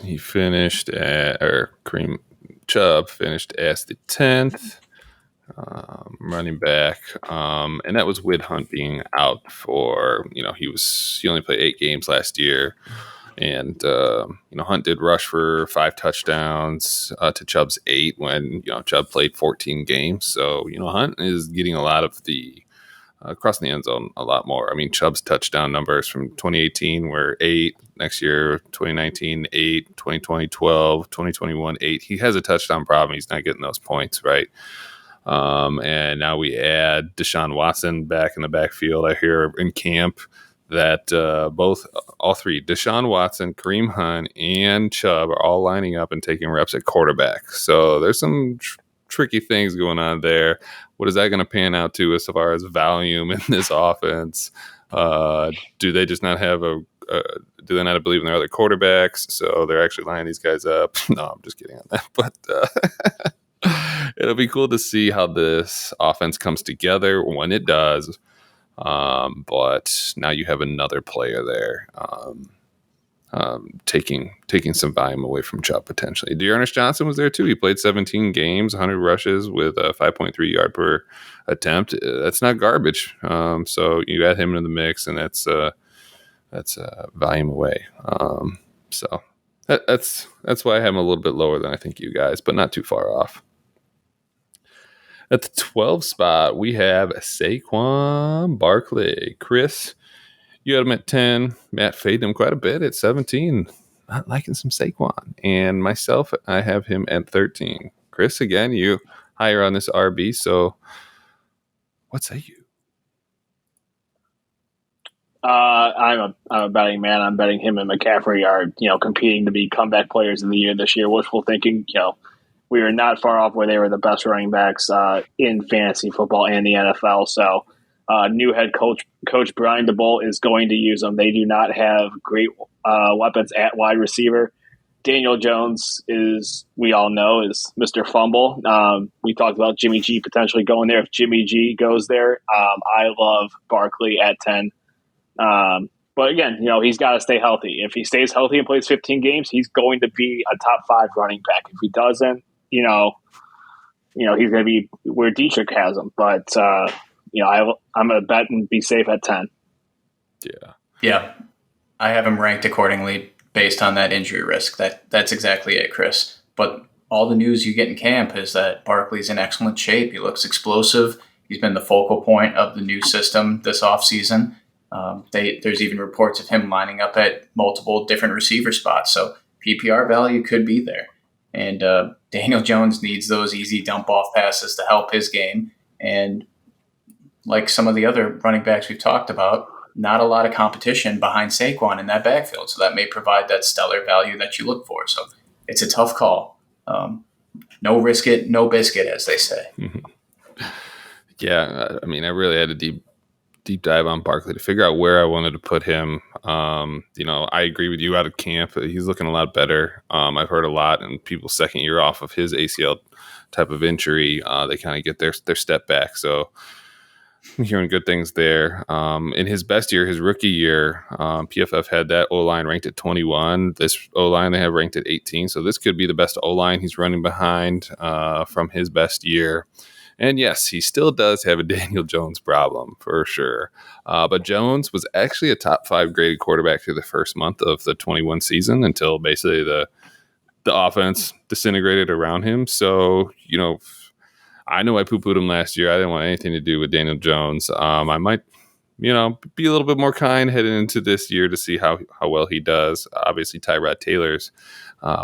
he finished at, or Kareem Chubb finished as the 10th running back. And that was with Hunt being out for, he only played 8 games last year. And, Hunt did rush for 5 touchdowns to Chubb's 8 when, Chubb played 14 games. So, Hunt is getting a lot of the crossing the end zone a lot more. I mean, Chubb's touchdown numbers from 2018 were 8, next year, 2019, 8, 2020, 12, 2021, 8. He has a touchdown problem. He's not getting those points, right? And now we add Deshaun Watson back in the backfield. I hear in camp that all three, Deshaun Watson, Kareem Hunt, and Chubb are all lining up and taking reps at quarterback. So there's some tricky things going on there. What is that going to pan out to as far as volume in this offense? Do they just not have do they not believe in their other quarterbacks? So they're actually lining these guys up. No, I'm just kidding on that. But it'll be cool to see how this offense comes together when it does. But now you have another player there taking some volume away from Chubb potentially. Dearness Johnson was there too. He played 17 games, 100 rushes with a 5.3 yard per attempt. That's not garbage. So you add him into the mix, and that's volume away. So that's why I have him a little bit lower than I think you guys, but not too far off. At the 12 spot, we have Saquon Barkley. Chris, you had him at 10. Matt faded him quite a bit at 17. Not liking some Saquon. And myself, I have him at 13. Chris, again, you higher on this RB. So what say you? I'm a betting man. I'm betting him and McCaffrey are, competing to be comeback players of the year this year. Wishful thinking, we are not far off where they were the best running backs in fantasy football and the NFL. So new head coach Brian DeBolt is going to use them. They do not have great weapons at wide receiver. Daniel Jones we all know, is Mr. Fumble. We talked about Jimmy G potentially going there. If Jimmy G goes there, I love Barkley at 10. But again, he's got to stay healthy. If he stays healthy and plays 15 games, he's going to be a top 5 running back. If he doesn't, he's going to be where Dietrich has him. But, I'm going to bet and be safe at 10. Yeah. I have him ranked accordingly based on that injury risk. That's exactly it, Chris. But all the news you get in camp is that Barkley's in excellent shape. He looks explosive. He's been the focal point of the new system this offseason. There's even reports of him lining up at multiple different receiver spots. So PPR value could be there. And Daniel Jones needs those easy dump-off passes to help his game. And like some of the other running backs we've talked about, not a lot of competition behind Saquon in that backfield. So that may provide that stellar value that you look for. So it's a tough call. No risk it, no biscuit, as they say. Yeah, I mean, I really had a deep dive on Barkley to figure out where I wanted to put him. I agree with you out of camp. He's looking a lot better. I've heard a lot, and people's second year off of his ACL type of injury, they kind of get their step back. So I'm hearing good things there. In his best year, his rookie year, PFF had that O-line ranked at 21. This O-line they have ranked at 18. So this could be the best O-line he's running behind from his best year. And yes, he still does have a Daniel Jones problem for sure. But Jones was actually a top 5 graded quarterback through the first month of the 21 season until basically the offense disintegrated around him. So, I know I poo-pooed him last year. I didn't want anything to do with Daniel Jones. I might, be a little bit more kind heading into this year to see how well he does. Obviously, Tyrod Taylor's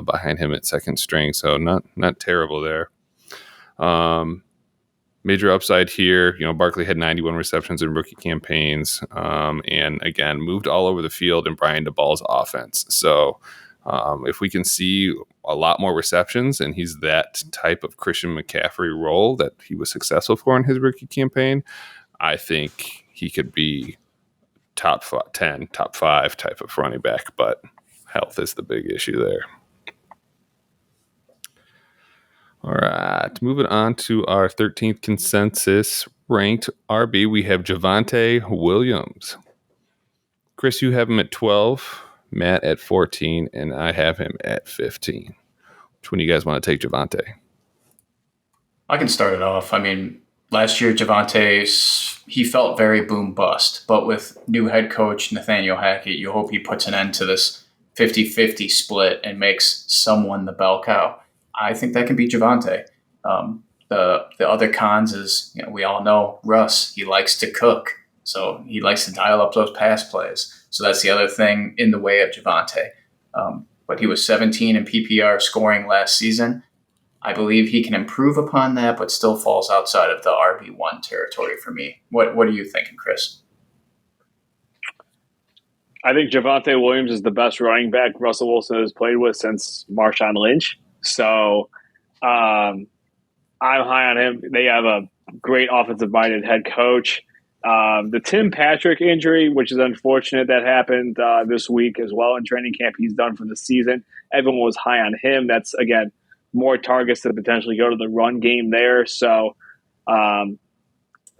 behind him at second string, so not terrible there. Major upside here. Barkley had 91 receptions in rookie campaigns, and again moved all over the field in Brian DeBall's offense. So if we can see a lot more receptions, and he's that type of Christian McCaffrey role that he was successful for in his rookie campaign, I think he could be top 10, top 5 type of running back. But health is the big issue there. All right, moving on to our 13th consensus ranked RB, we have Javonte Williams. Chris, you have him at 12, Matt at 14, and I have him at 15. Which one do you guys want to take Javonte? I can start it off. I mean, last year, Javonte, he felt very boom bust, but with new head coach Nathaniel Hackett, you hope he puts an end to this 50-50 split and makes someone the bell cow. I think that can be Javonte. The other cons is, we all know Russ, he likes to cook. So he likes to dial up those pass plays. So that's the other thing in the way of Javonte. But he was 17 in PPR scoring last season. I believe he can improve upon that, but still falls outside of the RB1 territory for me. What are you thinking, Chris? I think Javonte Williams is the best running back Russell Wilson has played with since Marshawn Lynch. So I'm high on him. They have a great offensive-minded head coach. The Tim Patrick injury, which is unfortunate, that happened this week as well in training camp. He's done for the season. Everyone was high on him. That's, again, more targets to potentially go to the run game there. So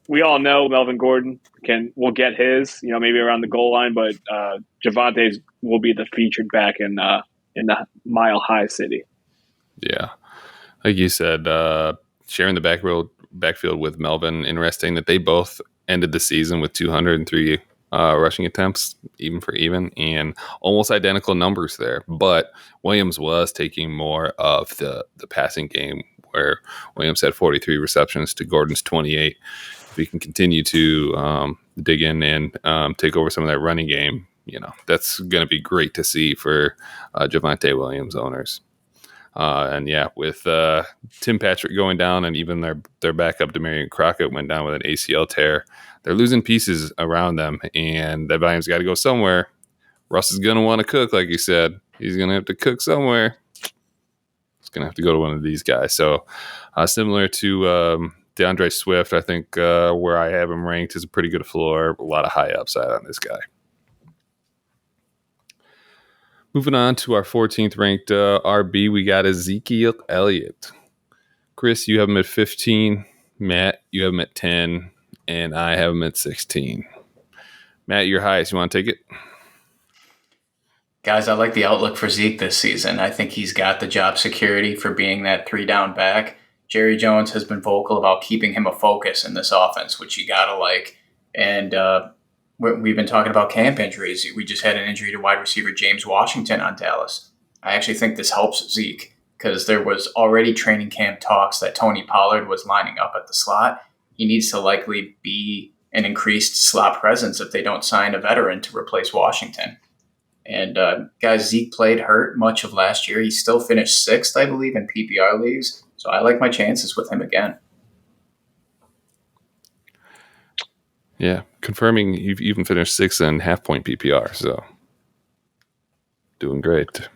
we all know Melvin Gordon will get his, maybe around the goal line, but Javonte will be the featured back in the Mile High City. Yeah. Like you said, sharing the backfield with Melvin, interesting that they both ended the season with 203 rushing attempts, even for even, and almost identical numbers there. But Williams was taking more of the passing game, where Williams had 43 receptions to Gordon's 28. If we can continue to dig in and take over some of that running game, that's going to be great to see for Javonte Williams owners. And yeah, with Tim Patrick going down, and even their backup Demarion Crockett went down with an ACL tear, they're losing pieces around them, and that volume's got to go somewhere. Russ is going to want to cook, like you said. He's going to have to cook somewhere. He's going to have to go to one of these guys. So similar to DeAndre Swift, I think where I have him ranked is a pretty good floor. A lot of high upside on this guy. Moving on to our 14th ranked RB, we got Ezekiel Elliott. Chris, you have him at 15. Matt, you have him at 10. And I have him at 16. Matt, your highest. You want to take it? Guys, I like the outlook for Zeke this season. I think he's got the job security for being that 3-down back. Jerry Jones has been vocal about keeping him a focus in this offense, which you got to like. And we've been talking about camp injuries. We just had an injury to wide receiver James Washington on Dallas. I actually think this helps Zeke because there was already training camp talks that Tony Pollard was lining up at the slot. he needs to likely be an increased slot presence if they don't sign a veteran to replace Washington. And guys, Zeke played hurt much of last year. He still finished sixth, I believe, in PPR leagues. So I like my chances with him again. Yeah, confirming you've even finished sixth in half-point PPR, so doing great.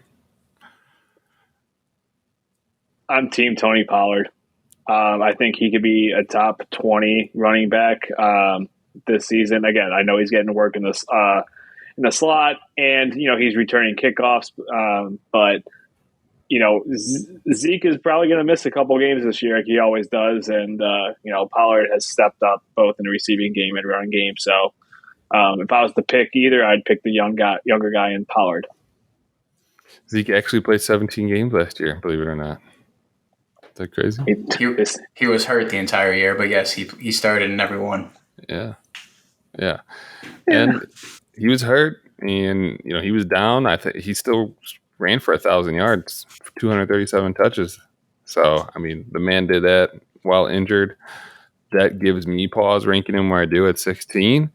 I'm Team Tony Pollard. I think he could be a top 20 running back this season. Again, I know he's getting work in this in the slot, and he's returning kickoffs. But Zeke is probably going to miss a couple games this year, like he always does. And Pollard has stepped up both in the receiving game and running game. So if I was to pick either, I'd pick the younger guy in Pollard. Zeke actually played 17 games last year, believe it or not. Is that crazy? He was hurt the entire year, but yes, he started in every one. Yeah. And he was hurt, and he was down. I think he still ran for 1,000 yards, 237 touches. So I mean, the man did that while injured. That gives me pause ranking him where I do at 16.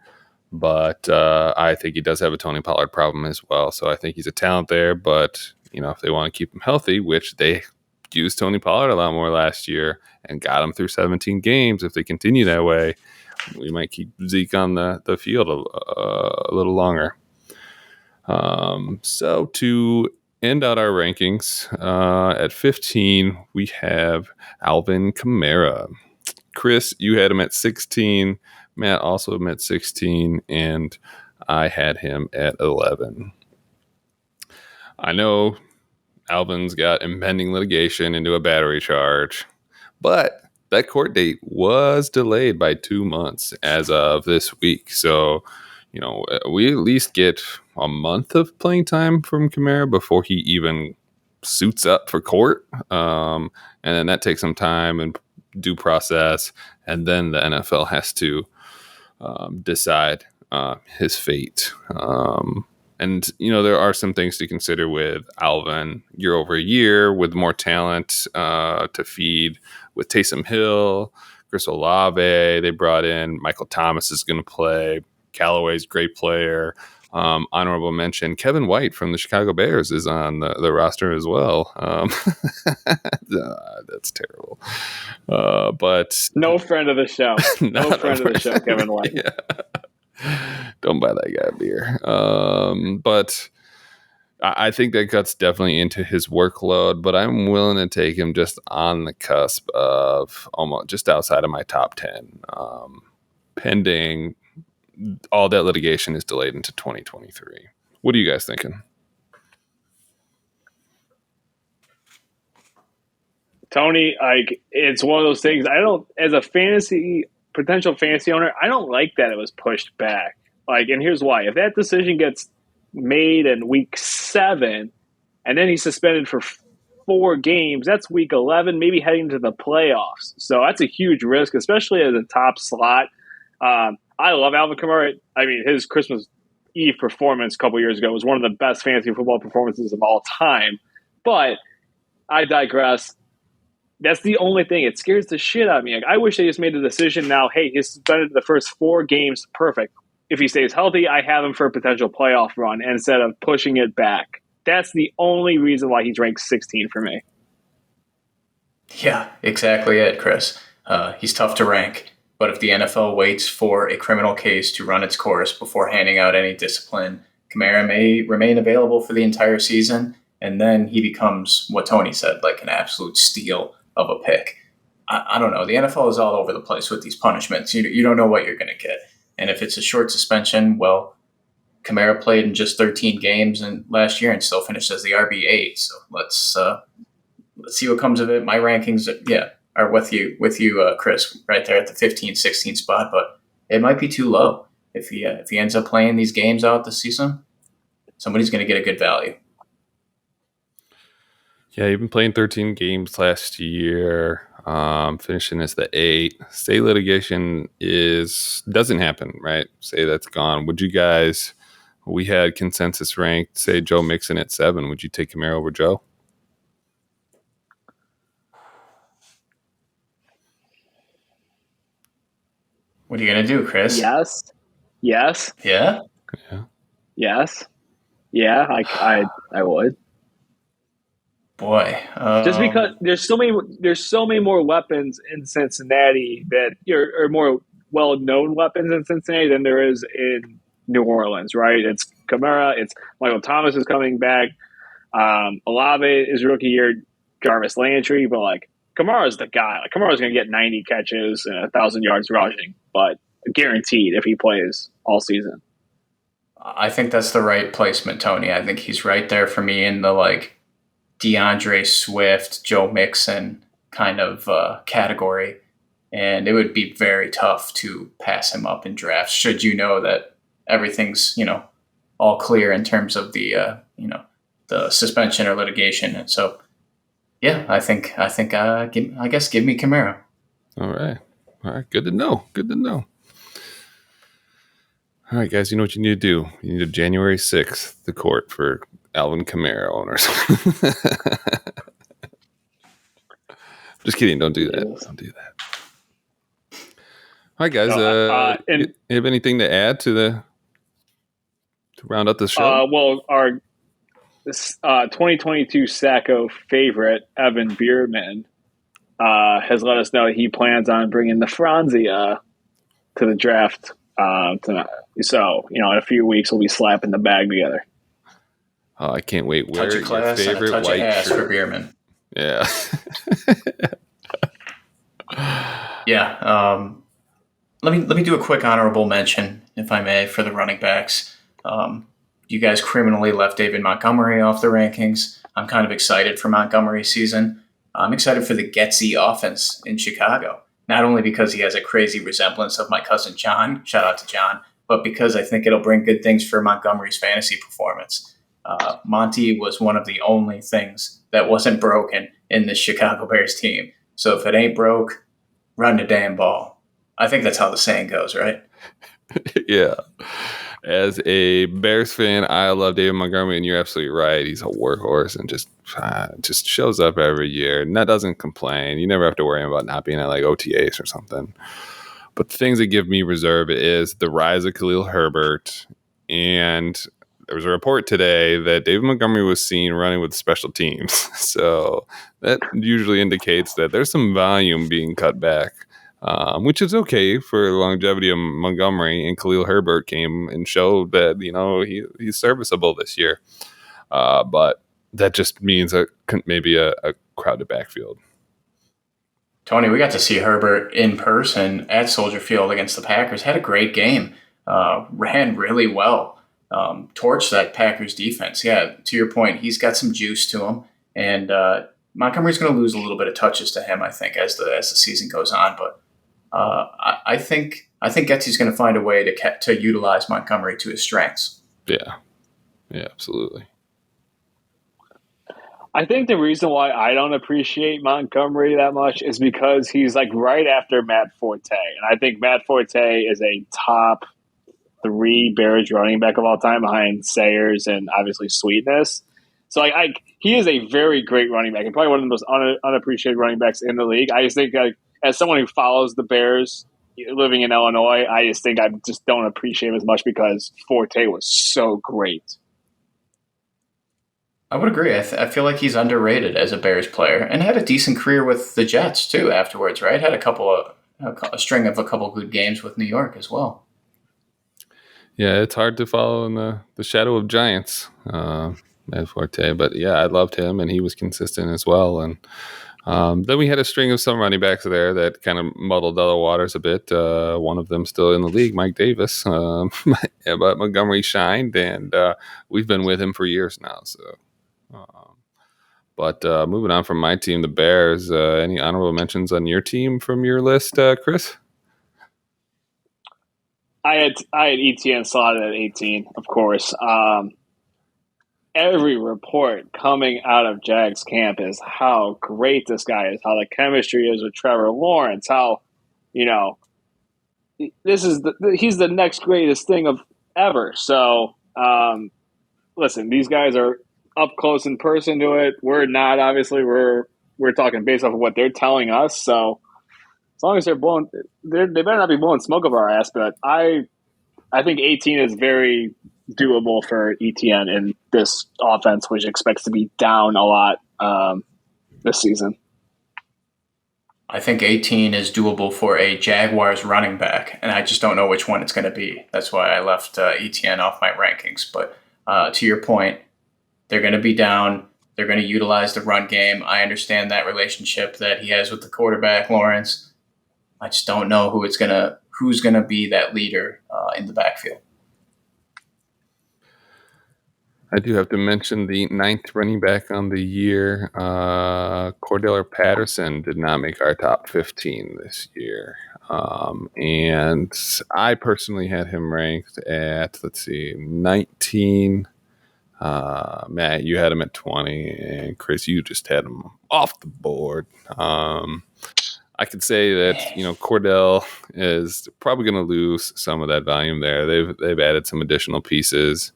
But I think he does have a Tony Pollard problem as well. So I think he's a talent there. But if they want to keep him healthy, which they used Tony Pollard a lot more last year and got him through 17 games. If they continue that way, we might keep Zeke on the field a little longer. So to end out our rankings, at 15, we have Alvin Kamara. Chris, you had him at 16. Matt also had him at 16, and I had him at 11. I know Alvin's got impending litigation into a battery charge, but that court date was delayed by 2 months as of this week. So, we at least get a month of playing time from Kamara before he even suits up for court. And then that takes some time and due process. And then the NFL has to decide his fate. And, there are some things to consider with Alvin year over year with more talent to feed with Taysom Hill, Chris Olave. They brought in Michael Thomas is going to play. Callaway's great player. Honorable mention, Kevin White from the Chicago Bears is on the roster as well. That's terrible. But no friend of the show. No friend of the show, Kevin White. Yeah. Don't buy that guy a beer. But I think that cuts definitely into his workload, but I'm willing to take him just on the cusp of almost just outside of my top 10, pending all that litigation is delayed into 2023. What are you guys thinking? Tony, it's one of those things. As a potential fantasy owner, I don't like that it was pushed back. And here's why. If that decision gets made in week 7 and then he's suspended for 4 games, that's week 11, maybe heading to the playoffs. So that's a huge risk, especially as a top slot. I love Alvin Kamara. I mean, his Christmas Eve performance a couple years ago was one of the best fantasy football performances of all time. But I digress. That's the only thing. It scares the shit out of me. I wish they just made a decision now. Hey, he's suspended the first 4 games. Perfect. If he stays healthy, I have him for a potential playoff run instead of pushing it back. That's the only reason why he's ranked 16 for me. Yeah, exactly it, Chris. He's tough to rank. But if the NFL waits for a criminal case to run its course before handing out any discipline, Kamara may remain available for the entire season, and then he becomes what Tony said, like an absolute steal of a pick. I don't know. The NFL is all over the place with these punishments. You don't know what you're going to get. And if it's a short suspension, well, Kamara played in just 13 games last year and still finished as the RB8. So let's see what comes of it. My rankings, are with you, Chris, right there at the 15, 16 spot. But it might be too low if he ends up playing these games out this season. Somebody's going to get a good value. Yeah, you've been playing 13 games last year, finishing as the 8. Say litigation doesn't happen, right? Say that's gone. Would you guys? We had consensus ranked. Say Joe Mixon at 7. Would you take Kamara over Joe? What are you gonna do, Chris? Yes. Yes. Yeah. Yeah. Yes. Yeah, I would. Boy. Just because there's so many more weapons in Cincinnati that are more well known weapons in Cincinnati than there is in New Orleans, right? It's Kamara, it's Michael Thomas is coming back. Olave is rookie year, Jarvis Landry, but like Kamara's the guy. Like Kamara's going to get 90 catches and 1,000 yards rushing, but guaranteed if he plays all season. I think that's the right placement, Tony. I think he's right there for me in the like DeAndre Swift, Joe Mixon kind of category. And it would be very tough to pass him up in drafts should you know that everything's, all clear in terms of the, the suspension or litigation. And so, yeah, I guess give me Kamara. All right. Good to know. All right, guys, you know what you need to do? You need a January 6th, the court for Alvin Kamara owners. Just kidding. Don't do that. Don't do that. All right, guys. You have anything to add to round up the show? Well, our 2022 Sacco favorite, Evan Bierman, has let us know that he plans on bringing the Franzia to the draft tonight. So, in a few weeks, we'll be slapping the bag together. Oh, I can't wait. Touch of class your favorite and a touch white of ass shirt for Bierman. Yeah. Yeah. Let me do a quick honorable mention, if I may, for the running backs. You guys criminally left David Montgomery off the rankings. I'm kind of excited for Montgomery's season. I'm excited for the Getsy offense in Chicago. Not only because he has a crazy resemblance of my cousin John, shout out to John, but because I think it'll bring good things for Montgomery's fantasy performance. Monty was one of the only things that wasn't broken in this Chicago Bears team. So if it ain't broke, run the damn ball. I think that's how the saying goes, right? Yeah. As a Bears fan, I love David Montgomery, and you're absolutely right. He's a workhorse and just shows up every year. And that doesn't complain. You never have to worry about not being at like OTAs or something. But the things that give me reserve is the rise of Khalil Herbert. And there was a report today that David Montgomery was seen running with special teams. So that usually indicates that there's some volume being cut back, which is okay for the longevity of Montgomery. And Khalil Herbert came and showed that, he's serviceable this year. But that just means maybe a crowded backfield. Tony, we got to see Herbert in person at Soldier Field against the Packers. Had a great game. Ran really well. Torched that Packers defense. Yeah, to your point, he's got some juice to him. And Montgomery's going to lose a little bit of touches to him, I think, as the season goes on. But I think Getsy's going to find a way to utilize Montgomery to his strengths. Yeah, absolutely. I think the reason why I don't appreciate Montgomery that much is because he's like right after Matt Forte. And I think Matt Forte is a top 3 Bears running back of all time behind Sayers and obviously Sweetness. So he is a very great running back and probably one of the most unappreciated running backs in the league. I just think as someone who follows the Bears living in Illinois, I just think I just don't appreciate him as much because Forte was so great. I would agree. I feel like he's underrated as a Bears player and had a decent career with the Jets too afterwards, right? Had a string of a couple good games with New York as well. Yeah, it's hard to follow in the shadow of giants, Matt Forte. But yeah, I loved him and he was consistent as well. And then we had a string of some running backs there that kind of muddled other waters a bit. One of them still in the league, Mike Davis. But Montgomery shined and we've been with him for years now. So. But moving on from my team, the Bears, any honorable mentions on your team from your list, Chris? I had ETN slotted at 18, of course. Every report coming out of Jags camp is how great this guy is, how the chemistry is with Trevor Lawrence, how, he's the next greatest thing of ever. So, listen, these guys are up close in person to it. We're not, obviously. We're talking based off of what they're telling us. So as long as they better not be blowing smoke up our ass. But I think 18 is very doable for ETN in this offense, which expects to be down a lot this season. I think 18 is doable for a Jaguars running back, and I just don't know which one it's going to be. That's why I left ETN off my rankings. But to your point, they're going to be down. They're going to utilize the run game. I understand that relationship that he has with the quarterback, Lawrence. I just don't know who's going to be that leader in the backfield. I do have to mention the 9th running back on the year. Cordell Patterson did not make our top 15 this year. And I personally had him ranked at, 19. Matt, you had him at 20. And Chris, you just had him off the board. I could say that, Cordell is probably going to lose some of that volume there. They've added some additional pieces.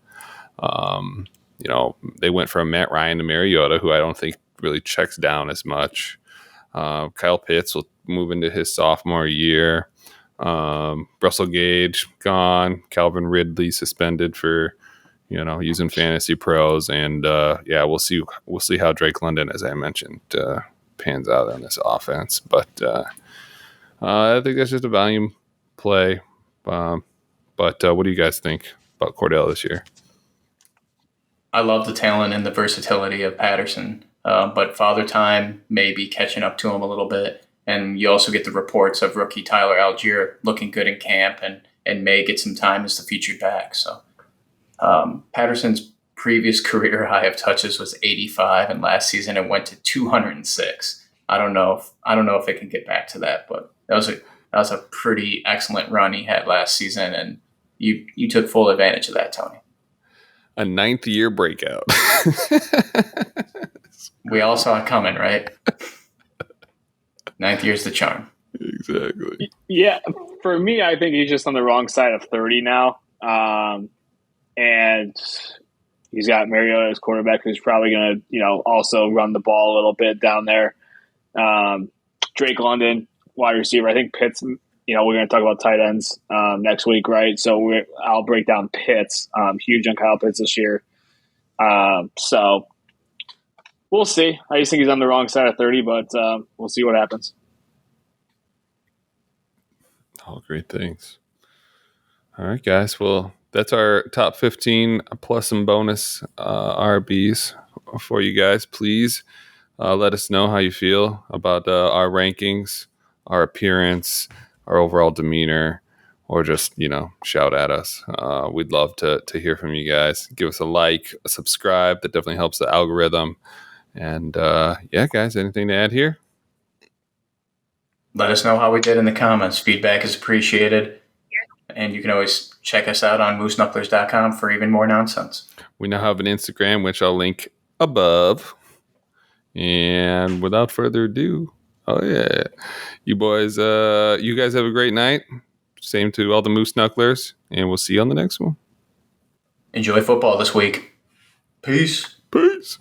They went from Matt Ryan to Mariota, who I don't think really checks down as much. Kyle Pitts will move into his sophomore year. Russell Gage gone. Calvin Ridley suspended for, using fantasy pros. And we'll see how Drake London, as I mentioned, pans out on this offense. But I think that's just a volume play. But what do you guys think about Cordell this year? I love the talent and the versatility of Patterson, but Father Time may be catching up to him a little bit. And you also get the reports of rookie Tyler Algier looking good in camp and may get some time as the featured back. So Patterson's previous career high of touches was 85, and last season it went to 206. I don't know if it can get back to that, but that was a pretty excellent run he had last season, and you took full advantage of that, Tony. A 9th year breakout. We all saw it coming, right? 9th year's the charm. Exactly. Yeah, for me, I think he's just on the wrong side of 30 now. And he's got Mariota as quarterback, who's probably going to, also run the ball a little bit down there. Drake London, wide receiver. I think Pitts, we're going to talk about tight ends next week, right? So I'll break down Pitts. Huge on Kyle Pitts this year. So we'll see. I just think he's on the wrong side of 30, but we'll see what happens. All great things. All right, guys. Well, that's our top 15 plus some bonus RBs for you guys. Please let us know how you feel about our rankings, our appearance, our overall demeanor, or just, shout at us. We'd love to hear from you guys. Give us a like, a subscribe. That definitely helps the algorithm. And guys, anything to add here? Let us know how we did in the comments. Feedback is appreciated. And you can always check us out on mooseknucklers.com for even more nonsense. We now have an Instagram, which I'll link above. And without further ado, you boys, you guys have a great night. Same to all the Moose Knucklers, and we'll see you on the next one. Enjoy football this week. Peace. Peace.